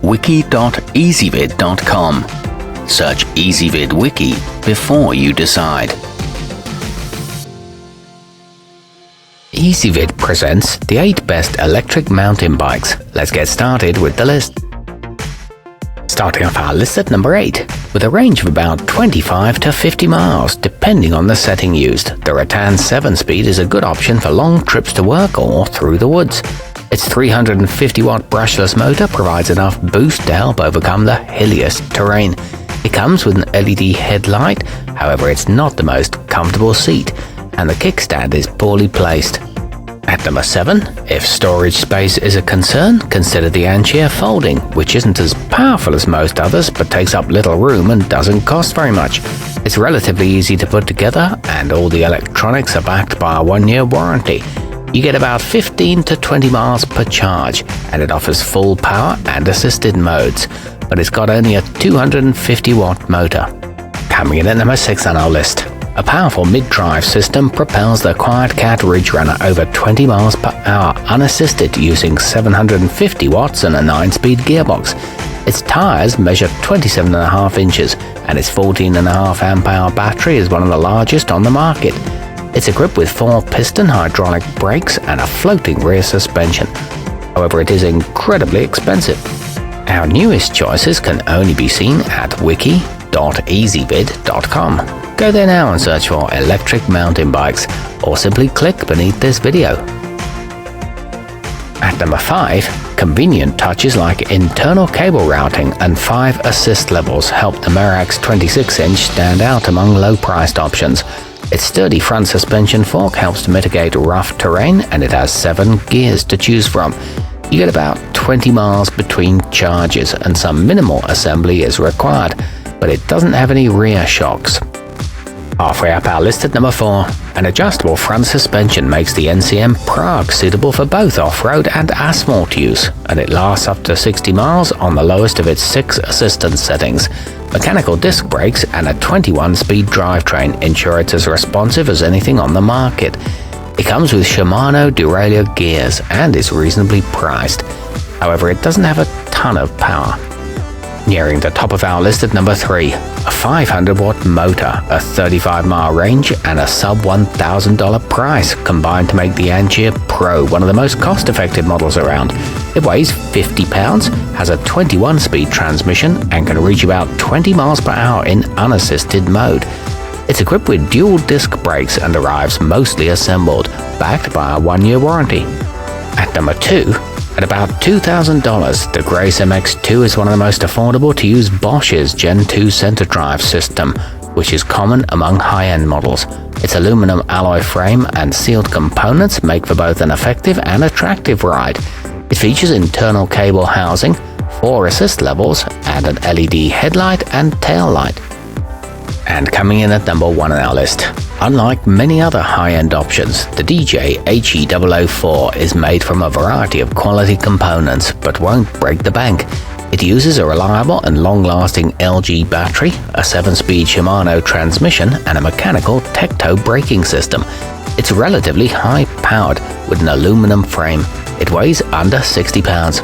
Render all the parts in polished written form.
wiki.ezvid.com. Search Ezvid Wiki before you decide. Ezvid presents the 8 best electric mountain bikes. Let's get started with the list. Starting off our list at number 8, with a range of about 25 to 50 miles, depending on the setting used. The Ratan 7-speed is a good option for long trips to work or through the woods. Its 350-watt brushless motor provides enough boost to help overcome the hilliest terrain. It comes with an LED headlight, however it's not the most comfortable seat, and the kickstand is poorly placed. At number 7, if storage space is a concern, consider the Antia Folding, which isn't as powerful as most others but takes up little room and doesn't cost very much. It's relatively easy to put together, and all the electronics are backed by a 1-year warranty. You get about 15 to 20 miles per charge, and it offers full power and assisted modes, but it's got only a 250-watt motor. Coming in at number 6 on our list. A powerful mid-drive system propels the quietkat ridgerunner over 20 miles per hour unassisted using 750 watts and a 9-speed gearbox. Its tires measure 27.5 inches, and its 14.5 amp-hour battery is one of the largest on the market. It's equipped with 4-piston hydraulic brakes and a floating rear suspension. However, it is incredibly expensive. Our newest choices can only be seen at wiki.ezvid.com. Go there now and search for electric mountain bikes, or simply click beneath this video. At number 5, convenient touches like internal cable routing and 5 assist levels help the Mareks 26-inch stand out among low-priced options. Its sturdy front suspension fork helps to mitigate rough terrain, and it has 7 gears to choose from. You get about 20 miles between charges, and some minimal assembly is required, but it doesn't have any rear shocks. Halfway up our list at number 4, an adjustable front suspension makes the NCM Prague suitable for both off-road and asphalt use, and it lasts up to 60 miles on the lowest of its 6 assistance settings. Mechanical disc brakes and a 21-speed drivetrain ensure it's as responsive as anything on the market. It comes with Shimano derailleur gears and is reasonably priced. However, it doesn't have a ton of power. Nearing the top of our list at number 3, a 500-watt motor, a 35-mile range, and a sub-$1,000 price combine to make the Antia Pro one of the most cost-effective models around. It weighs 50 pounds, has a 21-speed transmission, and can reach about 20 miles per hour in unassisted mode. It's equipped with dual disc brakes and arrives mostly assembled, backed by a 1-year warranty. At number 2, at about $2,000, the Grace MX2 is one of the most affordable to use Bosch's Gen 2 center drive system, which is common among high-end models. Its aluminum alloy frame and sealed components make for both an effective and attractive ride. It features internal cable housing, 4 assist levels, and an LED headlight and tail light. And coming in at number 1 on our list. Unlike many other high-end options, the DJ HE Double F4 is made from a variety of quality components, but won't break the bank. It uses a reliable and long-lasting LG battery, a 7-speed Shimano transmission, and a mechanical Tecto braking system. It's relatively high-powered with an aluminum frame. It weighs under 60 pounds.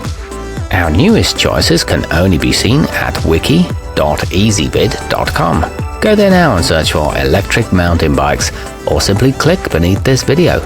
Our newest choices can only be seen at wiki.ezvid.com. Go there now and search for electric mountain bikes, or simply click beneath this video.